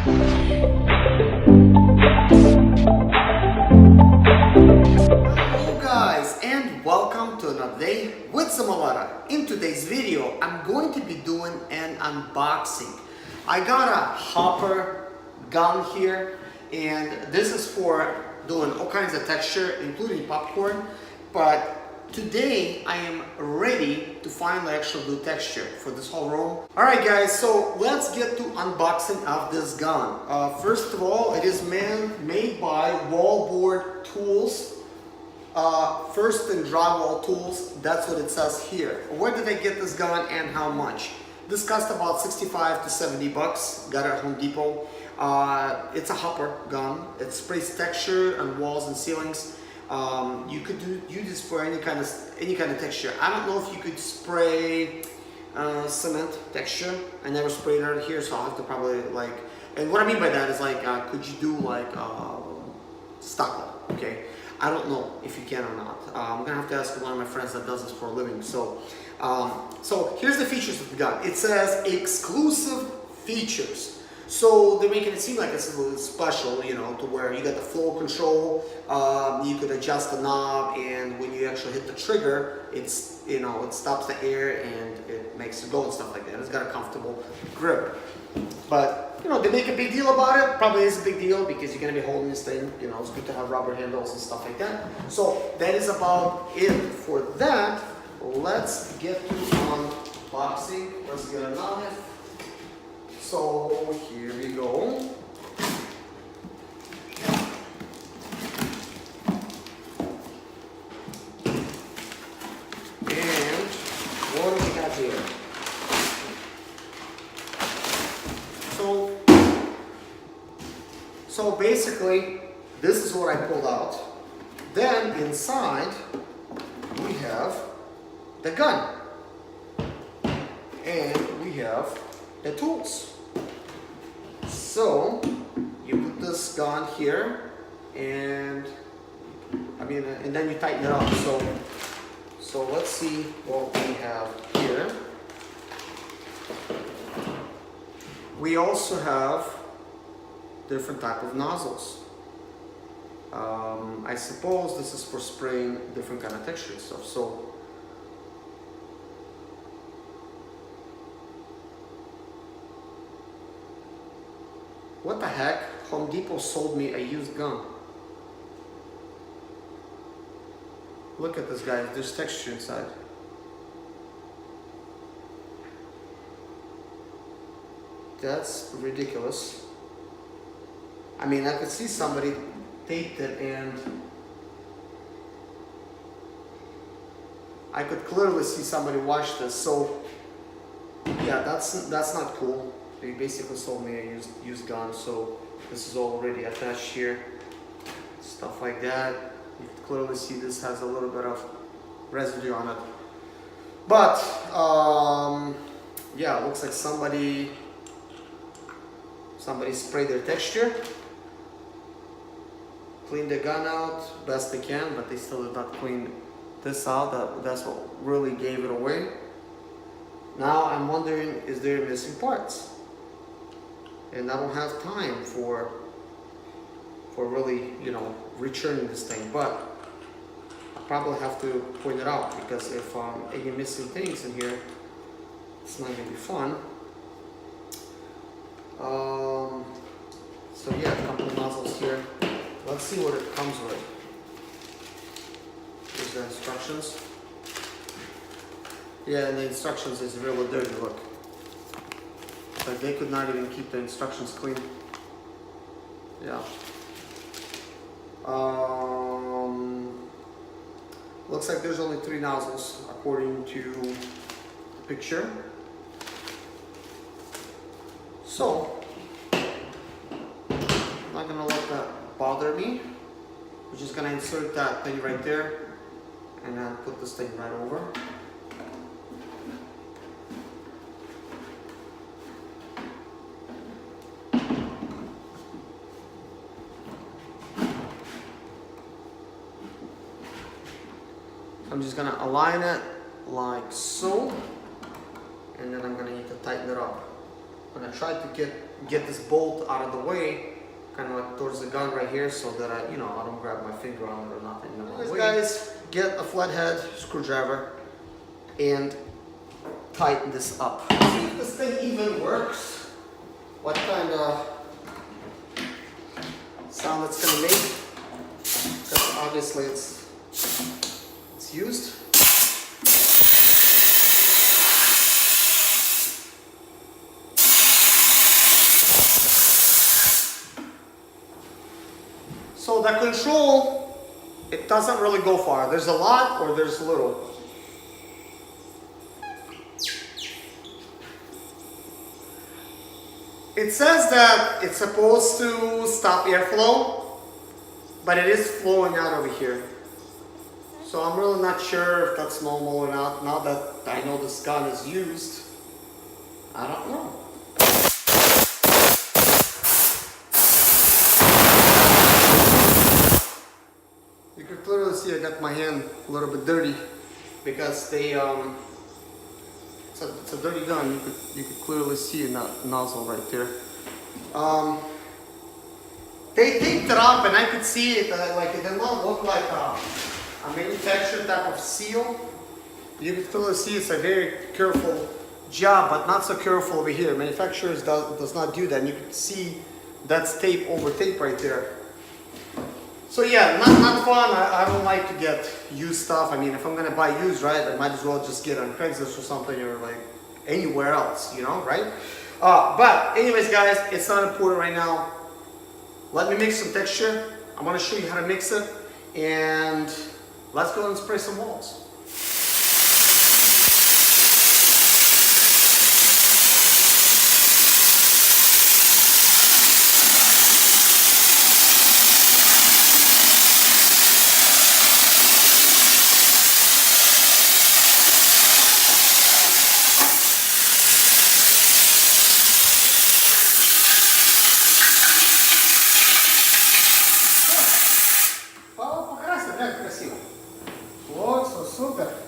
Hello guys, and welcome to another day with Zimaleta. In today's video, I'm going to be doing an unboxing. I got a hopper gun here, and this is for doing all kinds of texture, including popcorn. But today I am ready to finally actually do texture for this whole room. Alright guys, so let's get to unboxing of this gun. First of all, it is made by Wallboard Tools. First in Drywall Tools, that's what it says here. Where did I get this gun and how much? This cost about 65 to 70 bucks. Got it at Home Depot. It's a hopper gun. It sprays texture on walls and ceilings. You could use this for any kind of texture. I don't know if you could spray cement texture. I never sprayed it here, so I'll have to probably like. And what I mean by that is like, could you do like stucco? Okay, I don't know if you can or not. I'm gonna have to ask one of my friends that does this for a living. So, so here's the features of the gun. It says exclusive features. So they're making it seem like it's a little special, you know, to where you got the flow control, you could adjust the knob, and when you actually hit the trigger, it's, you know, it stops the air and it makes it go and stuff like that. It's got a comfortable grip. But, you know, they make a big deal about it. Probably is a big deal because you're going to be holding this thing, you know, it's good to have rubber handles and stuff like that. So that is about it for that. Let's get to unboxing. Let's get a knife. So here we go. And what do we got here? So basically, this is what I pulled out. Then inside we have the gun, and we have the tools. So you put this gun here, and and then you tighten it up. So let's see what we have here. We also have different type of nozzles. I suppose this is for spraying different kind of texture and stuff. So what the heck? Home Depot sold me a used gun. Look at this, guys. There's texture inside. That's ridiculous. I mean, I could see somebody taped it, and I could clearly see somebody watch this. So yeah, that's not cool. They basically sold me a used gun, so this is already attached here. Stuff like that. You can clearly see this has a little bit of residue on it. But yeah, it looks like somebody sprayed their texture, cleaned the gun out best they can, but they still did not clean this out. That's what really gave it away. Now I'm wondering, is there missing parts? And I don't have time for really, you know, returning this thing, but I probably have to point it out, because if any missing things in here, it's not gonna be fun. So yeah, a couple of nozzles here. Let's see what it comes with. Here's the instructions. Yeah, and the instructions is really dirty, look. Like they could not even keep the instructions clean. Yeah. Looks like there's only 3 nozzles according to the picture. So I'm not gonna let that bother me. We're just gonna insert that thing right there and then put this thing right over. I'm just gonna align it like so, and then I'm gonna need to tighten it up. I'm gonna try to get this bolt out of the way, kind of like towards the gun right here, so that I don't grab my finger on it or nothing. Anyways, guys, get a flathead screwdriver and tighten this up. See if this thing even works. What kind of sound it's gonna make? Because obviously it's used. So the control, it doesn't really go far. There's a lot or there's little. It says that it's supposed to stop airflow, but it is flowing out over here. So I'm really not sure if that's normal or not. Now that I know this gun is used, I don't know. You can clearly see I got my hand a little bit dirty because they it's a dirty gun. You could clearly see a nozzle right there. They taped it up, and I could see it. Like it did not look like a manufactured type of seal. You could clearly see it's a very careful job, but not so careful over here. Manufacturers does not do that. And you can see that's tape over tape right there. So yeah, not fun. I don't like to get used stuff. I mean, if I'm gonna buy used, right, I might as well just get on Craigslist or something, or like anywhere else, right? But anyways, guys, it's not important right now. Let me mix some texture. I'm gonna show you how to mix it, and let's go and spray some walls. Красиво. Вот, все супер.